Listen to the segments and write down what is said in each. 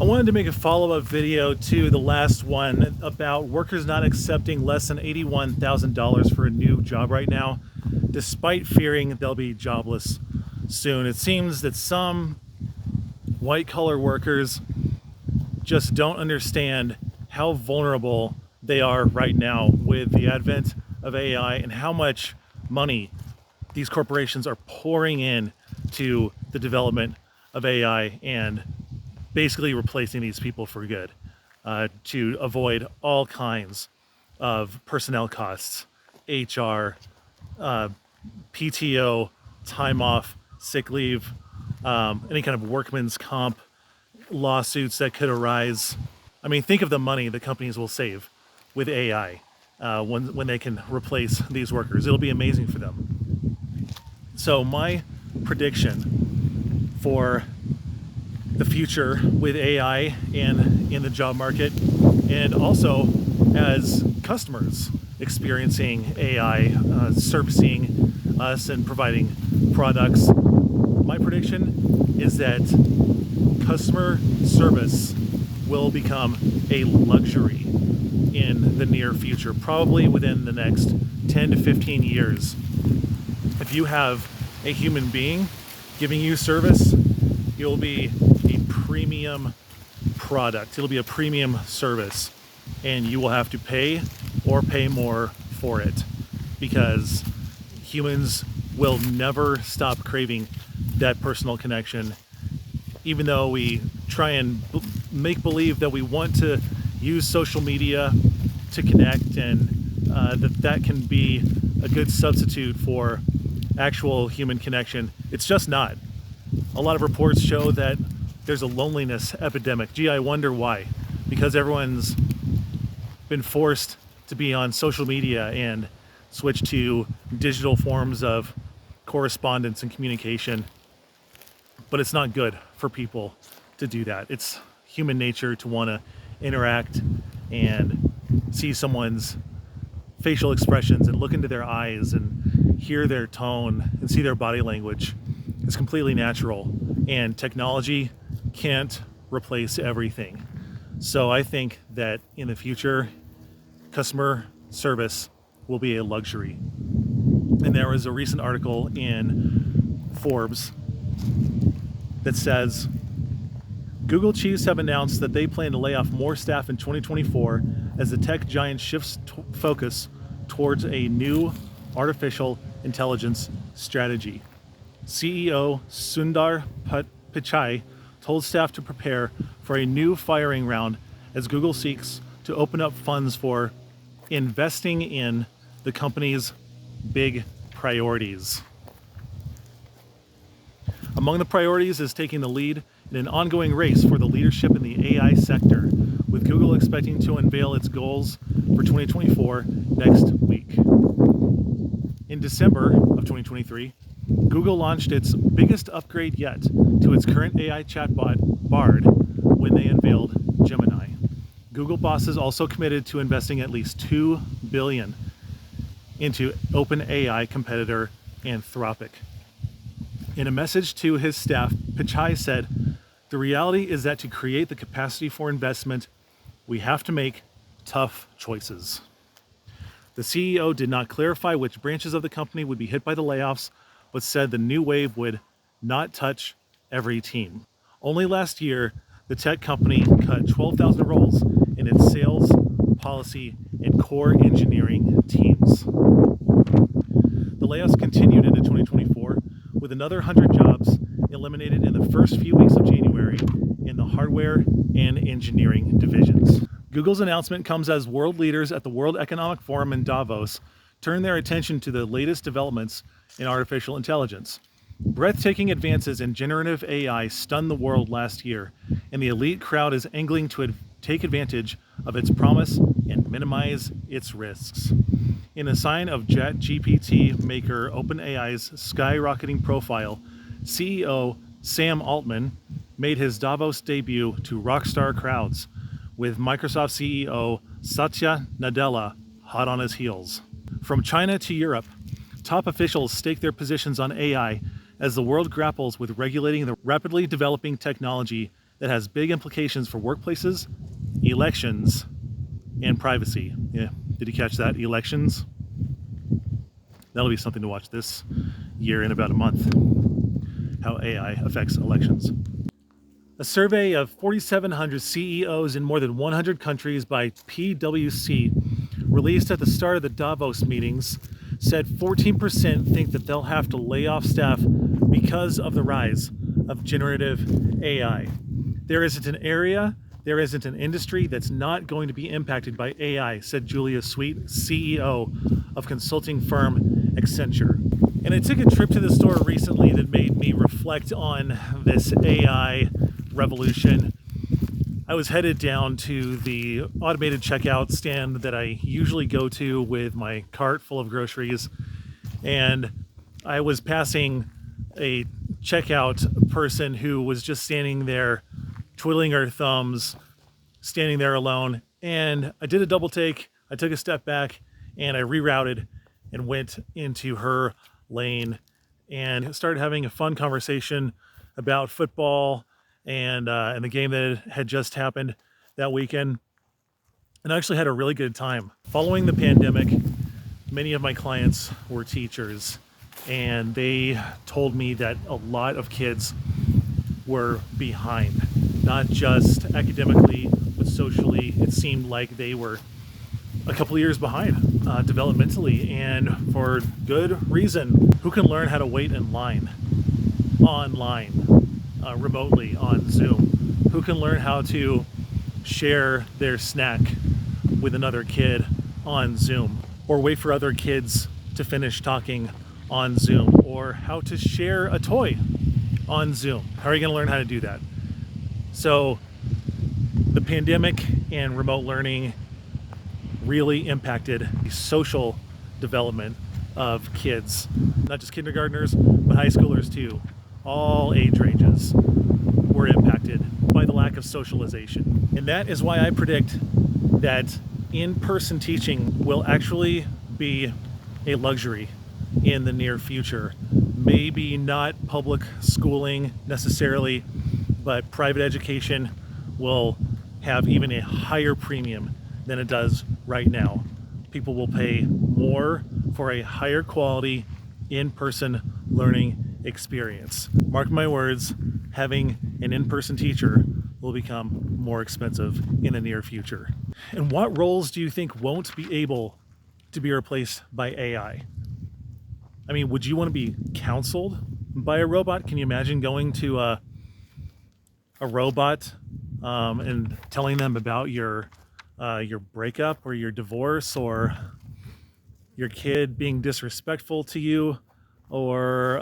I wanted to make a follow-up video to the last one about workers not accepting less than $81,000 for a new job right now, despite fearing they'll be jobless soon. It seems that some white-collar workers just don't understand how vulnerable they are right now with the advent of AI and how much money these corporations are pouring in to the development of AI and basically replacing these people for good to avoid all kinds of personnel costs, HR, PTO, time off, sick leave, any kind of workman's comp lawsuits that could arise. I mean, think of the money the companies will save with AI when they can replace these workers. It'll be amazing for them. So my prediction for the future with AI and in the job market, and also as customers experiencing AI servicing us and providing products, my prediction is that customer service will become a luxury in the near future, probably within the next 10 to 15 years. If you have a human being giving you service, it'll be a premium product. It'll be a premium service, and you will have to pay or pay more for it because humans will never stop craving that personal connection. Even though we try and make believe that we want to use social media to connect and that can be a good substitute for actual human connection, it's just not. A lot of reports show that there's a loneliness epidemic. Gee, I wonder why. Because everyone's been forced to be on social media and switch to digital forms of correspondence and communication. But it's not good for people to do that. It's human nature to want to interact and see someone's facial expressions and look into their eyes and hear their tone and see their body language. It's completely natural, and technology can't replace everything. So I think that in the future, customer service will be a luxury. And there was a recent article in Forbes that says Google chiefs have announced that they plan to lay off more staff in 2024 as the tech giant shifts focus towards a new artificial intelligence strategy. CEO Sundar Pichai told staff to prepare for a new firing round as Google seeks to open up funds for investing in the company's big priorities. Among the priorities is taking the lead in an ongoing race for the leadership in the AI sector, with Google expecting to unveil its goals for 2024 next week. In December of 2023, Google launched its biggest upgrade yet to its current AI chatbot, Bard, when they unveiled Gemini. Google bosses also committed to investing at least $2 billion into OpenAI competitor Anthropic. In a message to his staff, Pichai said, "The reality is that to create the capacity for investment, we have to make tough choices." The CEO did not clarify which branches of the company would be hit by the layoffs, but said the new wave would not touch every team. Only last year, the tech company cut 12,000 roles in its sales, policy, and core engineering teams. The layoffs continued into 2024, with another 100 jobs eliminated in the first few weeks of January in the hardware and engineering divisions. Google's announcement comes as world leaders at the World Economic Forum in Davos turn their attention to the latest developments in artificial intelligence. Breathtaking advances in generative AI stunned the world last year, and the elite crowd is angling to take advantage of its promise and minimize its risks. In a sign of ChatGPT maker OpenAI's skyrocketing profile, CEO Sam Altman made his Davos debut to rockstar crowds, with Microsoft CEO Satya Nadella hot on his heels. From China to Europe, top officials stake their positions on AI as the world grapples with regulating the rapidly developing technology that has big implications for workplaces, elections, and privacy. Yeah, did you catch that? Elections? That'll be something to watch this year in about a month, how AI affects elections. A survey of 4,700 CEOs in more than 100 countries by PwC, released at the start of the Davos meetings, said 14% think that they'll have to lay off staff because of the rise of generative AI. There isn't an area, there isn't an industry that's not going to be impacted by AI, said Julia Sweet, CEO of consulting firm Accenture. And I took a trip to the store recently that made me reflect on this AI revolution. I was headed down to the automated checkout stand that I usually go to with my cart full of groceries, and I was passing a checkout person who was just standing there twiddling her thumbs, standing there alone, and I did a double take. I took a step back and I rerouted and went into her lane and started having a fun conversation about football and the game that had just happened that weekend. And I actually had a really good time. Following the pandemic, many of my clients were teachers, and they told me that a lot of kids were behind, not just academically, but socially. It seemed like they were a couple of years behind developmentally, and for good reason. Who can learn how to wait in line online, remotely on Zoom? Who can learn how to share their snack with another kid on Zoom, or wait for other kids to finish talking on Zoom, or how to share a toy on Zoom? How are you going to learn how to do that? So the pandemic and remote learning really impacted the social development of kids, not just kindergartners, but high schoolers too. All age ranges were impacted by the lack of socialization. And that is why I predict that in-person teaching will actually be a luxury in the near future. Maybe not public schooling necessarily, but private education will have even a higher premium than it does right now. People will pay more for a higher quality in-person learning experience. Mark my words, having an in-person teacher will become more expensive in the near future. And what roles do you think won't be able to be replaced by AI? I mean, would you want to be counseled by a robot? Can you imagine going to a robot and telling them about your breakup or your divorce, or your kid being disrespectful to you, or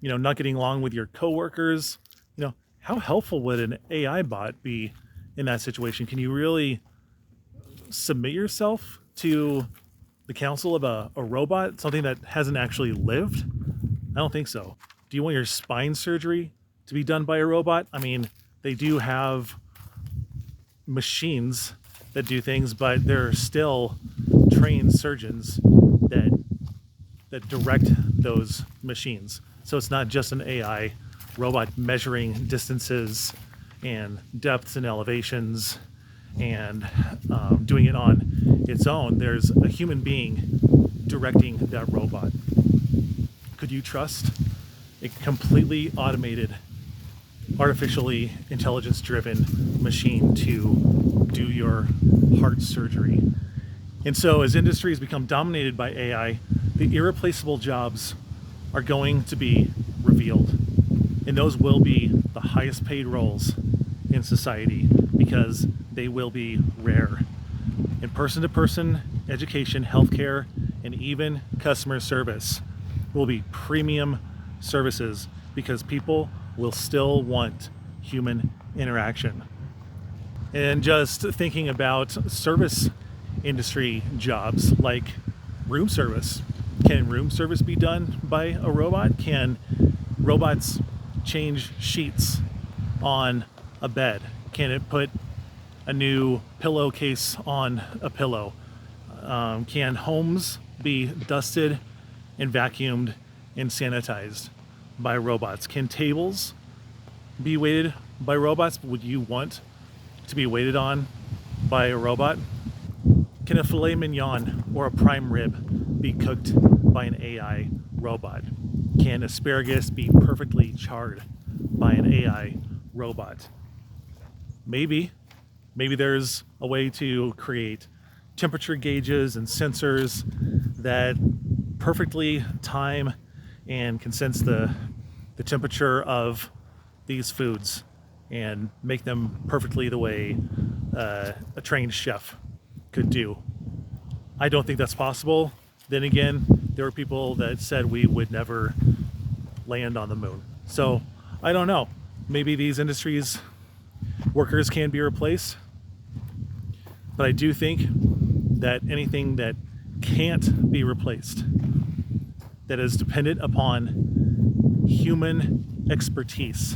not getting along with your coworkers? How helpful would an AI bot be in that situation? Can you really submit yourself to the counsel of a robot, something that hasn't actually lived? I don't think so. Do you want your spine surgery to be done by a robot? I mean, they do have machines that do things, but there are still trained surgeons that direct those machines. So it's not just an AI robot measuring distances and depths and elevations and doing it on its own. There's a human being directing that robot. Could you trust a completely automated, artificially intelligence-driven machine to do your heart surgery? And so as industries become dominated by AI, the irreplaceable jobs are going to be revealed. And those will be the highest paid roles in society because they will be rare. And person-to-person education, healthcare, and even customer service will be premium services because people will still want human interaction. And just thinking about service industry jobs like room service. Can room service be done by a robot? Can robots change sheets on a bed? Can it put a new pillowcase on a pillow? Can homes be dusted and vacuumed and sanitized by robots? Can tables be waited by robots, but would you want to be waited on by a robot? Can a filet mignon or a prime rib be cooked by an AI robot? Can asparagus be perfectly charred by an AI robot? Maybe. Maybe there's a way to create temperature gauges and sensors that perfectly time and can sense the temperature of these foods and make them perfectly the way a trained chef could do. I don't think that's possible. Then again, there were people that said we would never land on the moon. So I don't know. Maybe these industries, workers can be replaced. But I do think that anything that can't be replaced, that is dependent upon human expertise,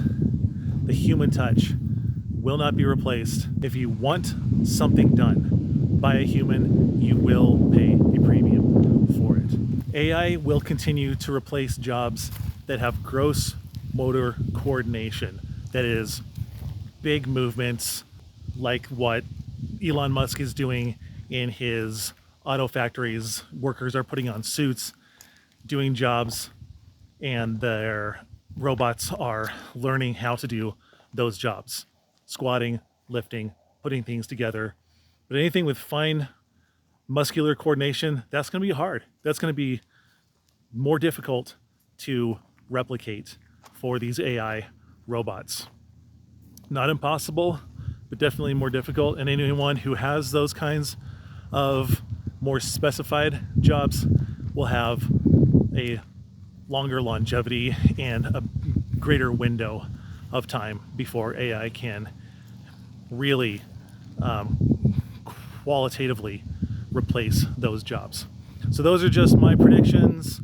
the human touch, will not be replaced. If you want something done by a human, you will pay a premium for it. AI will continue to replace jobs that have gross motor coordination, that is, big movements like what Elon Musk is doing in his auto factories. Workers are putting on suits, doing jobs, and their robots are learning how to do those jobs. Squatting, lifting, putting things together. But anything with fine muscular coordination, that's going to be hard. That's going to be more difficult to replicate for these AI robots. Not impossible, but definitely more difficult. And anyone who has those kinds of more specified jobs will have a longer longevity and a greater window of time before AI can really qualitatively replace those jobs. So those are just my predictions.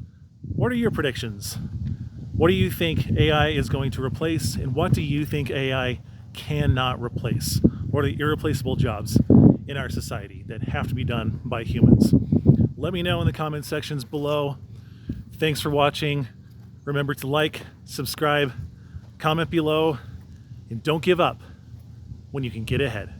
What are your predictions? What do you think AI is going to replace, and what do you think AI cannot replace? What are the irreplaceable jobs in our society that have to be done by humans? Let me know in the comment sections below. Thanks for watching. Remember to like, subscribe, comment below, and don't give up when you can get ahead.